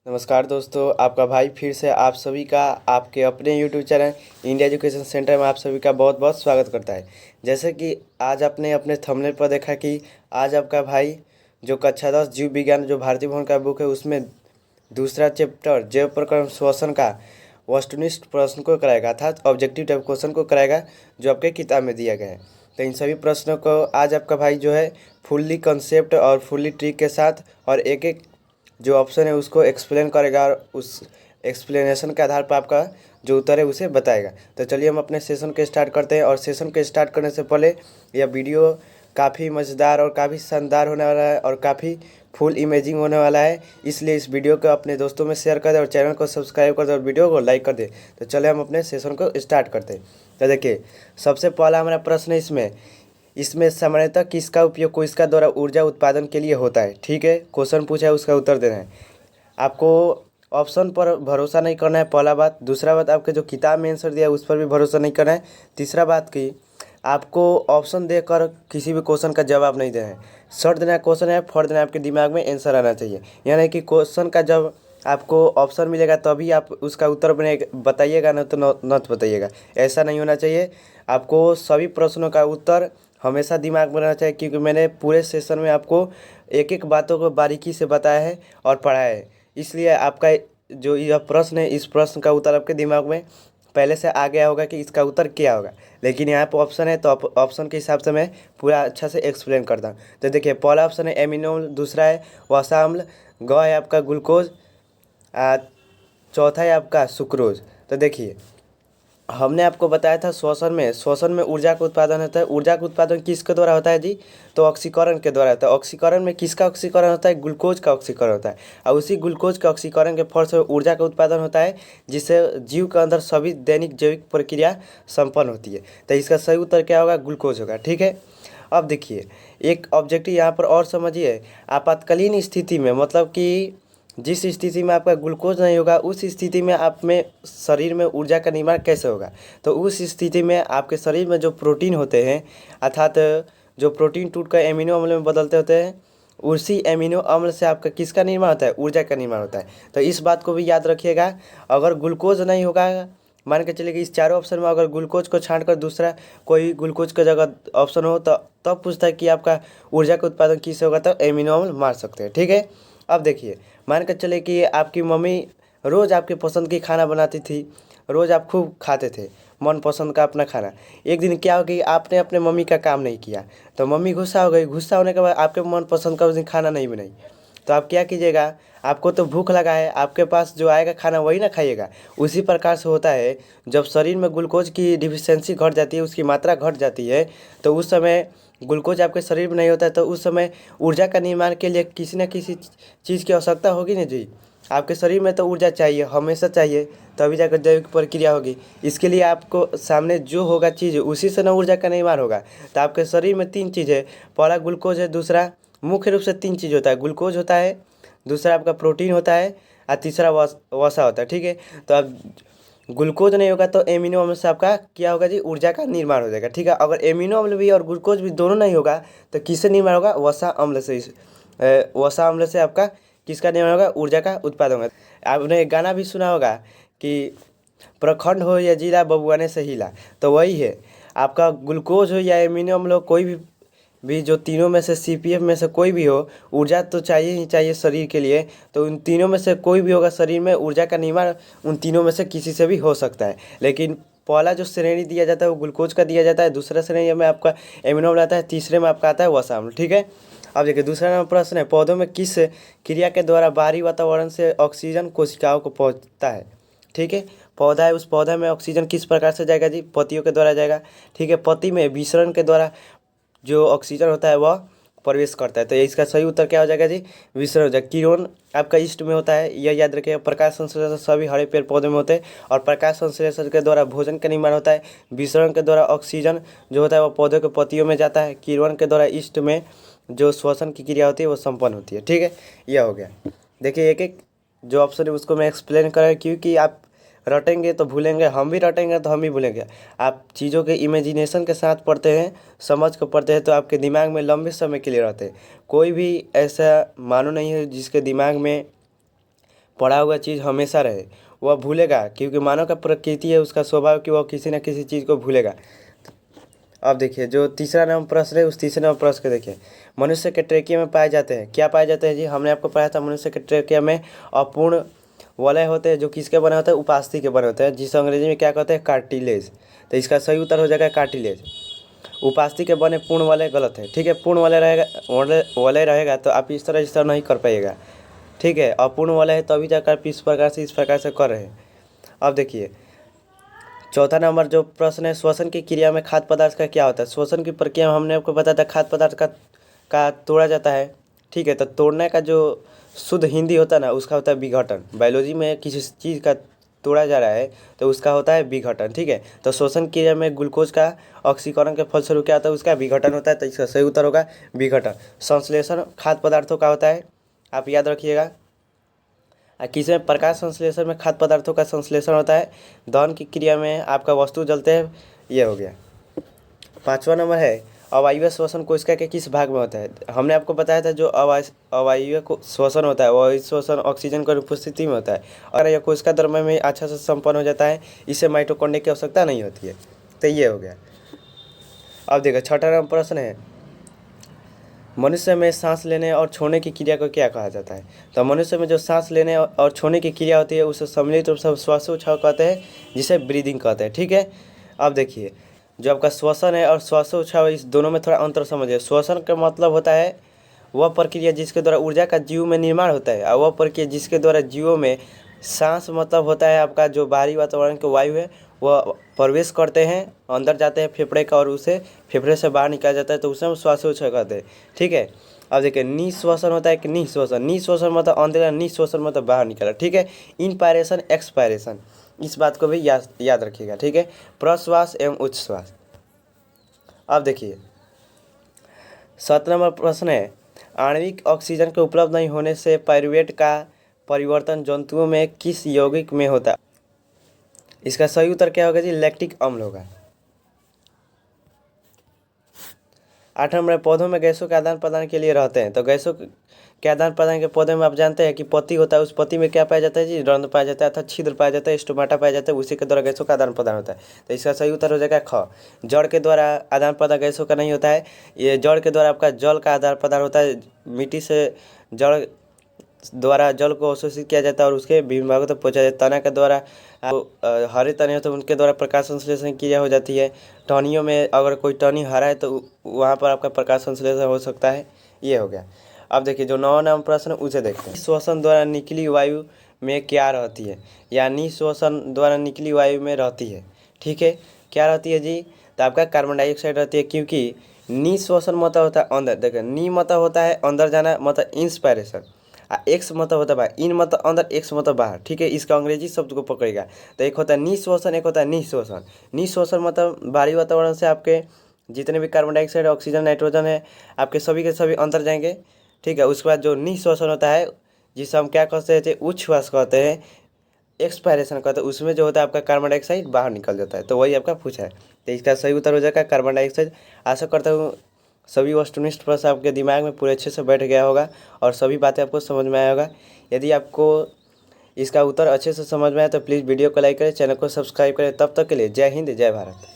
नमस्कार दोस्तों, आपका भाई फिर से आप सभी का आपके अपने YouTube channel India education centre में आप सभी का बहुत बहुत स्वागत करता है। जैसे कि आज आपने अपने थंबनेल पर देखा कि आज आपका भाई जो कक्षा 10 जीव विज्ञान जो भारती भवन का बुक है उसमें दूसरा चैप्टर जैव प्रक्रम श्वसन का वस्तुनिष्ठ प्रश्न को कराएगा, अर्थात ऑब्जेक्टिव टाइप क्वेश्चन को कराएगा जो आपके किताब में दिया गया है। तो इन सभी प्रश्नों को आज आपका भाई जो है फुल्ली कंसेप्ट और फुल्ली ट्रिक के साथ और एक एक जो ऑप्शन है उसको एक्सप्लेन करेगा और उस एक्सप्लेनेशन के आधार पर आपका जो उत्तर है उसे बताएगा। तो चलिए हम अपने सेशन के स्टार्ट करते हैं। और सेशन के स्टार्ट करने से पहले यह वीडियो काफ़ी मज़ेदार और काफ़ी शानदार होने वाला है और काफ़ी फुल इमेजिंग होने वाला है, इसलिए इस वीडियो को अपने दोस्तों में शेयर कर दें और चैनल को सब्सक्राइब कर दें और वीडियो को लाइक कर दें। तो चले हम अपने सेशन को स्टार्ट करते हैं। तो देखिए, सबसे पहला हमारा प्रश्न है इसमें सामान्यतः किसका उपयोग कोशिका द्वारा ऊर्जा उत्पादन के लिए होता है। ठीक है, क्वेश्चन पूछा है उसका उत्तर देना है। आपको ऑप्शन पर भरोसा नहीं करना है, पहला बात। दूसरा बात, आपके जो किताब में आंसर दिया है उस पर भी भरोसा नहीं करना है। तीसरा बात कि आपको ऑप्शन देकर किसी भी क्वेश्चन का जवाब नहीं देना है। शॉर्ट देना क्वेश्चन है, फट देना, आपके दिमाग में आंसर आना चाहिए। यानी कि क्वेश्चन का जब आपको ऑप्शन मिलेगा तभी आप उसका उत्तर बताइएगा, न तो न बताइएगा। ऐसा नहीं होना चाहिए। आपको सभी प्रश्नों का उत्तर हमेशा दिमाग में रहना चाहिए, क्योंकि मैंने पूरे सेशन में आपको एक एक बातों को बारीकी से बताया है और पढ़ाया है। इसलिए आपका जो यह प्रश्न है इस प्रश्न का उत्तर आपके दिमाग में पहले से आ गया होगा कि इसका उत्तर क्या होगा। लेकिन यहाँ पर ऑप्शन है तो ऑप्शन के हिसाब से मैं पूरा अच्छा से एक्सप्लेन करता हूँ। तो देखिए, पहला ऑप्शन है एमिनो अम्ल, दूसरा है वसा अम्ल, ग है आपका ग्लूकोज, चौथा है आपका सुक्रोज। तो देखिए, हमने आपको बताया था श्वसन में ऊर्जा का उत्पादन होता है। ऊर्जा का उत्पादन किसके द्वारा होता है जी? तो ऑक्सीकरण के द्वारा होता है। ऑक्सीकरण में किसका ऑक्सीकरण होता है? ग्लूकोज का ऑक्सीकरण होता है। और उसी ग्लूकोज के ऑक्सीकरण के फल से ऊर्जा का उत्पादन होता है, जिससे जीव के अंदर सभी दैनिक जैविक प्रक्रिया संपन्न होती है। तो इसका सही उत्तर क्या होगा? ग्लूकोज होगा। ठीक है, अब देखिए एक ऑब्जेक्टिव यहाँ पर और समझिए। आपातकालीन स्थिति में, मतलब कि जिस स्थिति में आपका ग्लूकोज नहीं होगा उस स्थिति में आप में शरीर में ऊर्जा का निर्माण कैसे होगा? तो उस स्थिति में आपके शरीर में जो प्रोटीन होते हैं, अर्थात जो प्रोटीन टूट कर एमिनो अम्ल में बदलते होते हैं, उसी एमिनो अम्ल से आपका किसका निर्माण होता है? ऊर्जा का निर्माण होता है। तो इस बात को भी याद रखिएगा। अगर ग्लूकोज नहीं होगा, मान के चलिए कि इस चारों ऑप्शन में अगर ग्लूकोज को छाँट कर दूसरा कोई ग्लूकोज की जगह ऑप्शन हो तो तब पूछता है कि आपका ऊर्जा का उत्पादन किससे होगा, तो एमिनो अम्ल मार सकते हैं। ठीक है, अब देखिए, मान कर चले कि आपकी मम्मी रोज़ आपकी पसंद की खाना बनाती थी, रोज़ आप खूब खाते थे मन पसंद का अपना खाना। एक दिन क्या हो गई, आपने अपने मम्मी का काम नहीं किया तो मम्मी गुस्सा हो गई। गुस्सा होने के बाद आपके मन पसंद का उस दिन खाना नहीं बनाई, तो आप क्या कीजिएगा? आपको तो भूख लगा है, आपके पास जो आएगा खाना वही ना खाइएगा। उसी प्रकार से होता है, जब शरीर में ग्लूकोज की डिफिशियंसी घट जाती है, उसकी मात्रा घट जाती है, तो उस समय ग्लूकोज आपके शरीर में नहीं होता है, तो उस समय ऊर्जा का निर्माण के लिए किसी न किसी चीज़ की आवश्यकता होगी ना जी। आपके शरीर में तो ऊर्जा चाहिए, हमेशा चाहिए, तभी जाकर जैविक प्रक्रिया होगी। इसके लिए आपको सामने जो होगा चीज़ उसी से ना ऊर्जा का निर्माण होगा। तो आपके शरीर में तीन चीज़ है, पहला ग्लूकोज है, दूसरा मुख्य रूप से तीन चीज़ होता है, ग्लूकोज होता है, दूसरा आपका प्रोटीन होता है और तीसरा वसा होता है। ठीक है, तो अब ग्लूकोज नहीं होगा तो एमिनो अम्ल से आपका क्या होगा जी? ऊर्जा का निर्माण हो जाएगा। ठीक है, अगर एमिनो अम्ल भी और ग्लूकोज भी दोनों नहीं होगा तो किससे निर्माण होगा? वसा अम्ल से। वसा अम्ल से आपका किसका निर्माण होगा? ऊर्जा का उत्पादन होगा। आपने एक गाना भी सुना होगा कि प्रखंड हो या जिला बबुआने से हिला, तो वही है। आपका ग्लूकोज हो या एमिनो अम्ल हो, कोई भी जो तीनों में से सीपीएफ में से कोई भी हो, ऊर्जा तो चाहिए ही चाहिए शरीर के लिए। तो उन तीनों में से कोई भी होगा, शरीर में ऊर्जा का निर्माण उन तीनों में से किसी से भी हो सकता है। लेकिन पहला जो श्रेणी दिया जाता है वो ग्लूकोज का दिया जाता है, दूसरा श्रेणी में आपका एमिनो अम्ल आता है, तीसरे में आपका आता है वसा अम्ल। ठीक है, अब देखिए दूसरा नंबर प्रश्न है, पौधों में किस क्रिया के द्वारा बाहरी वातावरण से ऑक्सीजन कोशिकाओं को पहुँचता है? ठीक है, पौधा है, उस पौधा में ऑक्सीजन किस प्रकार से जाएगा जी? पत्तियों के द्वारा जाएगा। ठीक है, पत्ती में विसरण के द्वारा जो ऑक्सीजन होता है वह प्रवेश करता है। तो इसका सही उत्तर क्या हो जाएगा जी? विसरण हो जाएगा। किरण आपका ईस्ट में होता है, यह याद रखिएगा। प्रकाश संश्लेषण सभी हरे पेड़ पौधे में होते हैं और प्रकाश संश्लेषण के द्वारा भोजन का निर्माण होता है। विसरण के द्वारा ऑक्सीजन जो होता है वह पौधों के पत्तियों में जाता है। किरण के द्वारा ईस्ट में जो श्वसन की क्रिया होती है वो संपन्न होती है। ठीक है, यह हो गया। देखिए एक एक जो ऑप्शन है उसको मैं एक्सप्लेन करें, क्योंकि आप रटेंगे तो भूलेंगे, हम भी रटेंगे तो हम भी भूलेंगे। आप चीज़ों के इमेजिनेशन के साथ पढ़ते हैं, समझ कर पढ़ते हैं, तो आपके दिमाग में लंबे समय के लिए रहते हैं। कोई भी ऐसा मानो नहीं है जिसके दिमाग में पढ़ा हुआ चीज़ हमेशा रहे, वह भूलेगा, क्योंकि मानव का प्रकृति है, उसका स्वभाव कि वह किसी न किसी चीज़ को भूलेगा। अब देखिए जो तीसरा नंबर प्रश्न है, उस तीसरे नंबर प्रश्न को देखिए। मनुष्य के ट्रेकिया में पाए जाते हैं, क्या पाए जाते हैं जी? हमने आपको पढ़ाया था मनुष्य के ट्रेकिया में अपूर्ण वलय होते हैं, जो किसके बने होते हैं? उपास्थि के बने होते हैं, जिसे अंग्रेजी में क्या कहते हैं? कार्टिलेज। तो इसका सही उत्तर हो जाएगा कार्टिलेज। उपास्थि के बने पूर्ण वलय गलत है, ठीक है। पूर्ण वलय रहेगा, वलय रहेगा तो आप इस तरह नहीं कर पाइएगा, ठीक है। अपूर्ण वलय है तभी जाकर आप इस प्रकार से कर रहे हैं। अब देखिए चौथा नंबर जो प्रश्न है, श्वसन की क्रिया में खाद्य पदार्थ का क्या होता है? श्वसन की प्रक्रिया में हमने आपको बताया था खाद्य पदार्थ का तोड़ा जाता है, ठीक है। तो तोड़ने का जो शुद्ध हिंदी होता है ना, उसका होता है विघटन। बायोलॉजी में किसी चीज़ का तोड़ा जा रहा है तो उसका होता है विघटन, ठीक है। तो श्वसन क्रिया में ग्लूकोज का ऑक्सीकरण के फलस्वरूप क्या होता है? उसका विघटन होता है। तो इसका सही उत्तर होगा विघटन। संश्लेषण खाद्य पदार्थों का होता है, आप याद रखिएगा। किसी में प्रकाश संश्लेषण में खाद्य पदार्थों का संश्लेषण होता है। दहन की क्रिया में आपका वस्तु जलते हैं, ये हो गया। पाँचवा नंबर है अवायवीय श्वसन कोशिका के किस भाग में होता है? हमने आपको बताया था जो अवायवीय श्वसन होता है वह श्वसन ऑक्सीजन की उपस्थिति में होता है, और यह कोशिका द्रव्य में अच्छा से संपन्न हो जाता है, इससे माइटोकॉन्ड्रिया की आवश्यकता नहीं होती है। तो ये हो गया। अब देखो छठा नंबर प्रश्न है, मनुष्य में सांस लेने और छोड़ने की क्रिया को क्या कहा जाता है? तो मनुष्य में जो सांस लेने और छोड़ने की क्रिया होती है उसे सम्मिलित रूप से श्वासोच्छ्वास कहते हैं, जिसे ब्रीदिंग कहते हैं, ठीक है। अब देखिए जो आपका श्वसन है और श्वासोच्छ्वास, इस दोनों में थोड़ा अंतर समझिए। श्वसन का मतलब होता है वह प्रक्रिया जिसके द्वारा ऊर्जा का जीव में निर्माण होता है, और वह प्रक्रिया जिसके द्वारा जीवों में सांस मतलब होता है आपका जो बाहरी वातावरण के वायु है वह प्रवेश करते हैं, अंदर जाते हैं फेफड़े का, और उसे फेफड़े से बाहर निकाला जाता है, तो उसे हम श्वासोच्छ्वास कहते हैं, ठीक है। अब देखिए निश्वसन होता है कि निश्वसन, निश्वसन मतलब अंदर, निश्वसन मतलब बाहर निकाला, ठीक है। इनपायरेशन एक्सपायरेशन, इस बात को भी याद रखिएगा, ठीक है। प्रश्वास एवं उच्छ्वास। अब देखिए 7 नंबर प्रश्न है, आणविक ऑक्सीजन के उपलब्ध नहीं होने से पाइरूवेट का परिवर्तन जंतुओं में किस यौगिक में होता है? इसका सही उत्तर क्या होगा जी? लैक्टिक अम्ल होगा। 8 नंबर पौधों में गैसों के आदान प्रदान के लिए रहते हैं, तो गैसों के आदान प्रदान के पौधे में आप जानते हैं कि पत्ती होता है, उस पत्ती में क्या पाया जाता है जी? रंध्र पाया जाता है, अर्थात छिद्र पाया जाता है, स्टोमाटा पाया जाता है, उसी के द्वारा गैसों का आदान प्रदान होता है। तो इसका सही उत्तर हो जाएगा ख। जड़ के द्वारा आदान प्रदान गैसों का नहीं होता है, ये जड़ के द्वारा आपका जल का आदान प्रदान होता है। मिट्टी से जड़ द्वारा जल को अवशोषित किया जाता है और उसके विभिन्न भागों तक पहुँचा जाता है। तना के द्वारा हरे तने होते हैं, उनके द्वारा प्रकाश संश्लेषण की क्रिया हो जाती है। टहनियों में अगर कोई टहनी हरा है तो वहाँ पर आपका प्रकाश संश्लेषण हो सकता है, ये हो गया। अब देखिए जो 9वां नंबर प्रश्न उसे देखते हैं। श्वसन द्वारा निकली वायु में क्या रहती है, या निश्वसन द्वारा निकली वायु में रहती है, ठीक है। क्या रहती है जी? तो आपका कार्बन डाइऑक्साइड रहती है, क्योंकि निश्वसन मतलब होता है अंदर, देखिए नी मतलब होता है अंदर जाना, मतलब इंस्पायरेशन, एक्स मतलब होता है बाहर, इन मतलब अंदर, एक्स मतलब बाहर, ठीक है। इसका अंग्रेजी शब्द को पकड़ेगा। तो एक होता है निश्वसन, एक होता है निश्वसन। निश्वसन मतलब बाहरी वातावरण से आपके जितने भी कार्बन डाइऑक्साइड, ऑक्सीजन, नाइट्रोजन है आपके सभी के सभी अंदर जाएंगे, ठीक है। उसके बाद जो निश्वसन होता है जिसे हम क्या कहते हैं? उच्छ्वास कहते हैं, एक्सपायरेशन कहते हैं, उसमें जो होता है आपका कार्बन डाइऑक्साइड बाहर निकल जाता है। तो वही आपका पूछा है, तो इसका सही उत्तर हो जाएगा कार्बन डाइऑक्साइड। आशा करता हूँ सभी वस्तुनिष्ठ प्रश्न आपके दिमाग में पूरे अच्छे से बैठ गया होगा और सभी बातें आपको समझ में आया होगा। यदि आपको इसका उत्तर अच्छे से समझ में आए तो प्लीज़ वीडियो को लाइक करें, चैनल को सब्सक्राइब करें। तब तक के लिए जय हिंद, जय भारत।